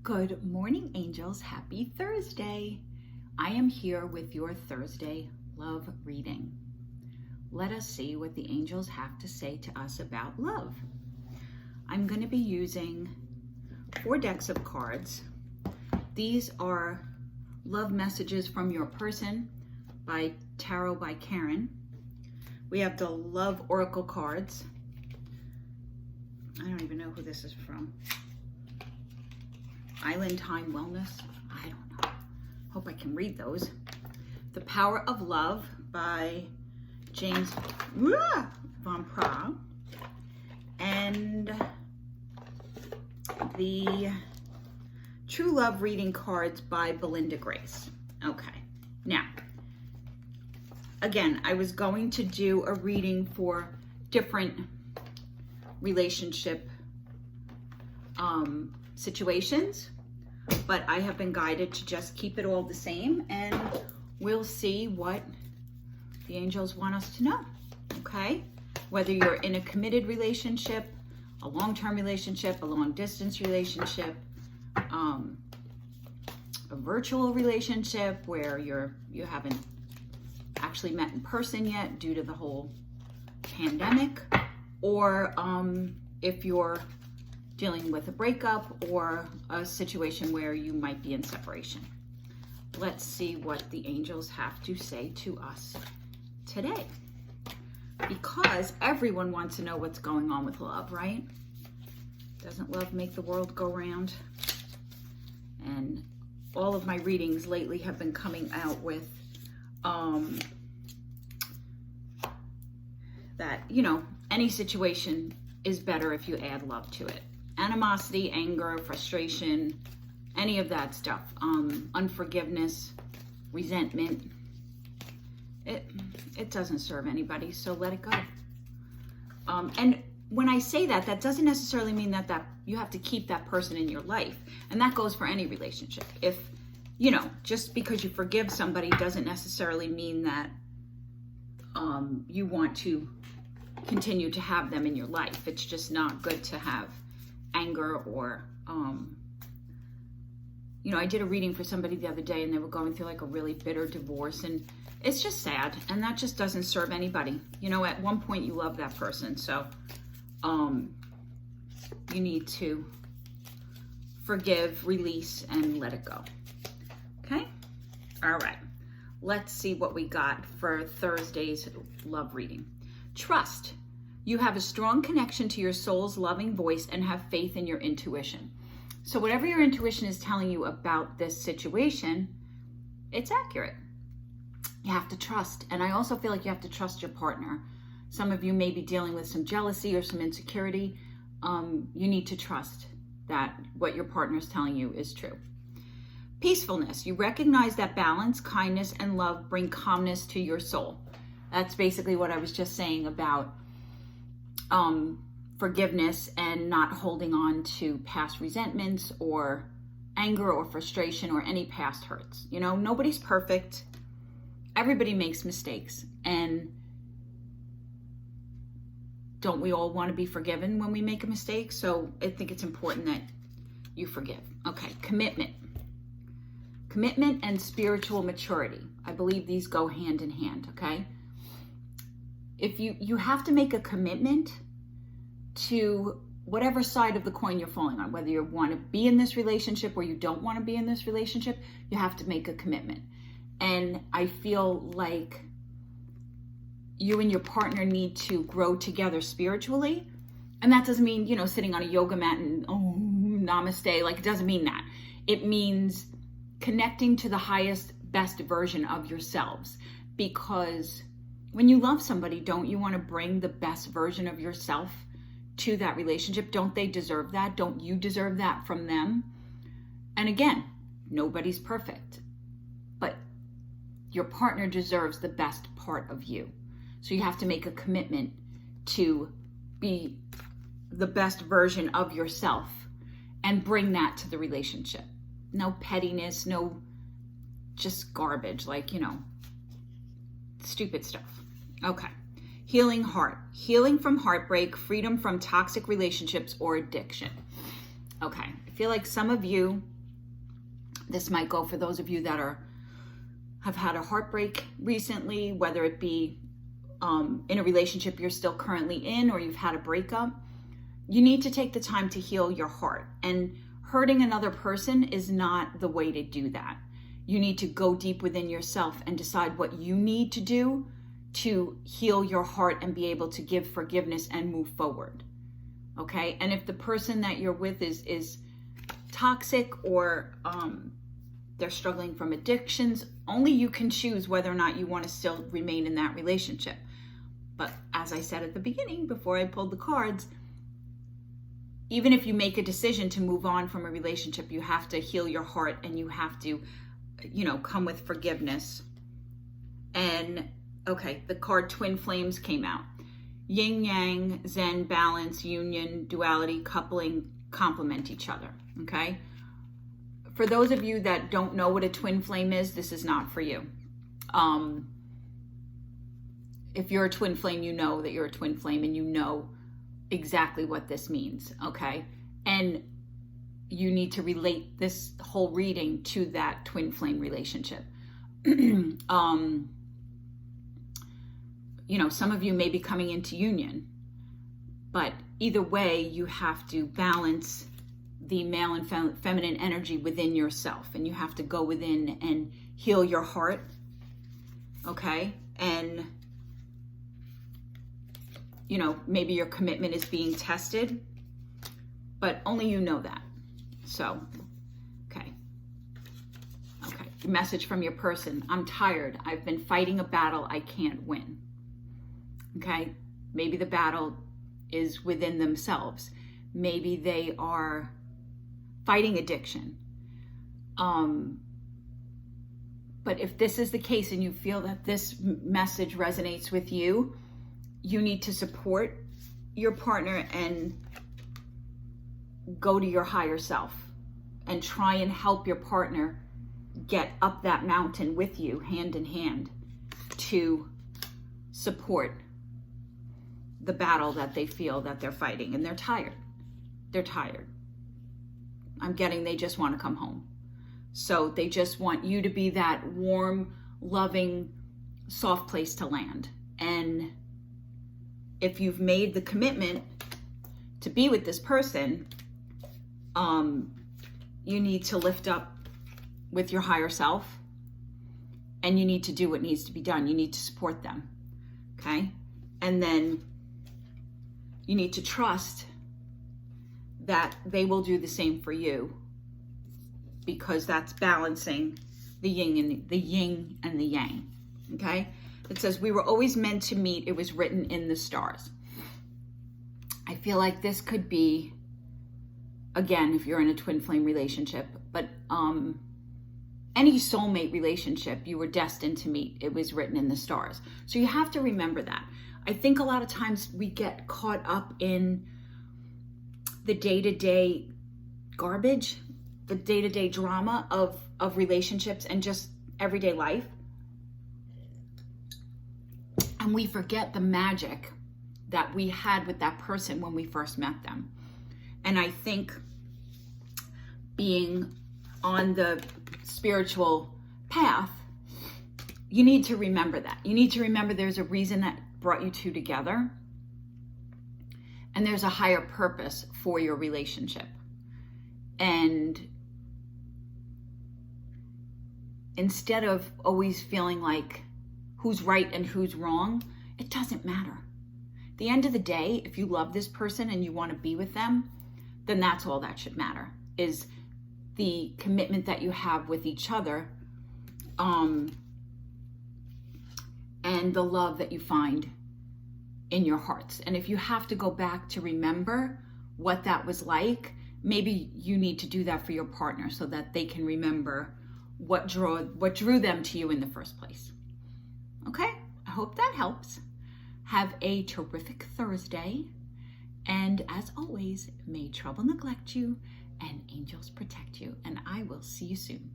Good morning, angels. Happy Thursday. I am here with your Thursday love reading. Let us see what the angels have to say to us about love. I'm going to be using 4 decks of cards. These are love messages from your person by Tarot by Karen. We have the Love Oracle cards. I don't even know who this is from. Island Time Wellness. I don't know. Hope I can read those. The Power of Love by James Van Praagh. And the True Love Reading cards by Belinda Grace. Okay. Now, again, I was going to do a reading for different relationship situations, but I have been guided to just keep it all the same, and we'll see what the angels want us to know, okay? Whether you're in a committed relationship, a long-term relationship, a long-distance relationship, a virtual relationship where you haven't actually met in person yet due to the whole pandemic, or if you're dealing with a breakup or a situation where you might be in separation. Let's see what the angels have to say to us today, because everyone wants to know what's going on with love, right? Doesn't love make the world go round? And all of my readings lately have been coming out with that, you know, any situation is better if you add love to it. Animosity, anger, frustration, any of that stuff, unforgiveness, resentment, it doesn't serve anybody, so let it go. And when I say that, that doesn't necessarily mean that you have to keep that person in your life, and that goes for any relationship. If, you know, just because you forgive somebody doesn't necessarily mean that you want to continue to have them in your life. It's just not good to have anger or, you know, I did a reading for somebody the other day and they were going through like a really bitter divorce, and it's just sad, and that just doesn't serve anybody. You know, at one point you love that person, so you need to forgive, release, and let it go. Okay? All right. Let's see what we got for Thursday's love reading. Trust. You have a strong connection to your soul's loving voice and have faith in your intuition. So whatever your intuition is telling you about this situation, it's accurate. You have to trust. And I also feel like you have to trust your partner. Some of you may be dealing with some jealousy or some insecurity. You need to trust that what your partner is telling you is true. Peacefulness. You recognize that balance, kindness, and love bring calmness to your soul. That's basically what I was just saying about forgiveness and not holding on to past resentments or anger or frustration or any past hurts. You know, nobody's perfect. Everybody makes mistakes. And don't we all want to be forgiven when we make a mistake? So I think it's important that you forgive. Okay, commitment. Commitment and spiritual maturity. I believe these go hand in hand, okay? If you have to make a commitment to whatever side of the coin you're falling on, whether you want to be in this relationship or you don't want to be in this relationship, you have to make a commitment. And I feel like you and your partner need to grow together spiritually. And that doesn't mean, you know, sitting on a yoga mat and, oh, namaste. Like, it doesn't mean that. It means connecting to the highest, best version of yourselves. Because when you love somebody, don't you want to bring the best version of yourself to that relationship? Don't they deserve that? Don't you deserve that from them? And again, nobody's perfect, but your partner deserves the best part of you. So you have to make a commitment to be the best version of yourself and bring that to the relationship. No pettiness, no just garbage, like, you know, stupid stuff. Okay. Healing heart. Healing from heartbreak, freedom from toxic relationships or addiction. Okay. I feel like some of you This might go for those of you that have had a heartbreak recently, whether it be in a relationship you're still currently in, or you've had a breakup. You need to take the time to heal your heart. And hurting another person is not the way to do that. You need to go deep within yourself and decide what you need to do to heal your heart and be able to give forgiveness and move forward. Okay? And if the person that you're with is toxic, or they're struggling from addictions, only you can choose whether or not you want to still remain in that relationship. But as I said at the beginning, before I pulled the cards, even if you make a decision to move on from a relationship, you have to heal your heart, and you have to, come with forgiveness. And okay, the card Twin Flames came out. Yin Yang, Zen, balance, union, duality, coupling, complement each other. Okay? For those of you that don't know what a twin flame is, this is not for you. If you're a twin flame, you know that you're a twin flame, and you know exactly what this means, okay? And you need to relate this whole reading to that twin flame relationship. Some of you may be coming into union, but either way, you have to balance the male and feminine energy within yourself, and you have to go within and heal your heart, okay? And maybe your commitment is being tested, but only you know that. So, okay. The message from your person: I'm tired. I've been fighting a battle I can't win. Okay? Maybe the battle is within themselves. Maybe they are fighting addiction. But if this is the case and you feel that this message resonates with you, you need to support your partner and go to your higher self and try and help your partner get up that mountain with you, hand in hand, to support the battle that they feel that they're fighting. And they're tired. I'm getting they just want to come home. So they just want you to be that warm, loving, soft place to land. And if you've made the commitment to be with this person, you need to lift up with your higher self, and you need to do what needs to be done. You need to support them, okay? And then you need to trust that they will do the same for you, because that's balancing the yin and the yang, okay? It says, we were always meant to meet. It was written in the stars. I feel like this could be, again, if you're in a twin flame relationship, but any soulmate relationship, you were destined to meet. It was written in the stars. So you have to remember that. I think a lot of times we get caught up in the day-to-day garbage, the day-to-day drama of relationships and just everyday life. And we forget the magic that we had with that person when we first met them. And I think being on the spiritual path, you need to remember that. You need to remember there's a reason that brought you two together. And there's a higher purpose for your relationship. And instead of always feeling like who's right and who's wrong, it doesn't matter. At the end of the day, if you love this person and you want to be with them, then that's all that should matter, is the commitment that you have with each other, and the love that you find in your hearts. And if you have to go back to remember what that was like, maybe you need to do that for your partner so that they can remember what drew them to you in the first place. Okay, I hope that helps. Have a terrific Thursday. And as always, may trouble neglect you and angels protect you. And I will see you soon.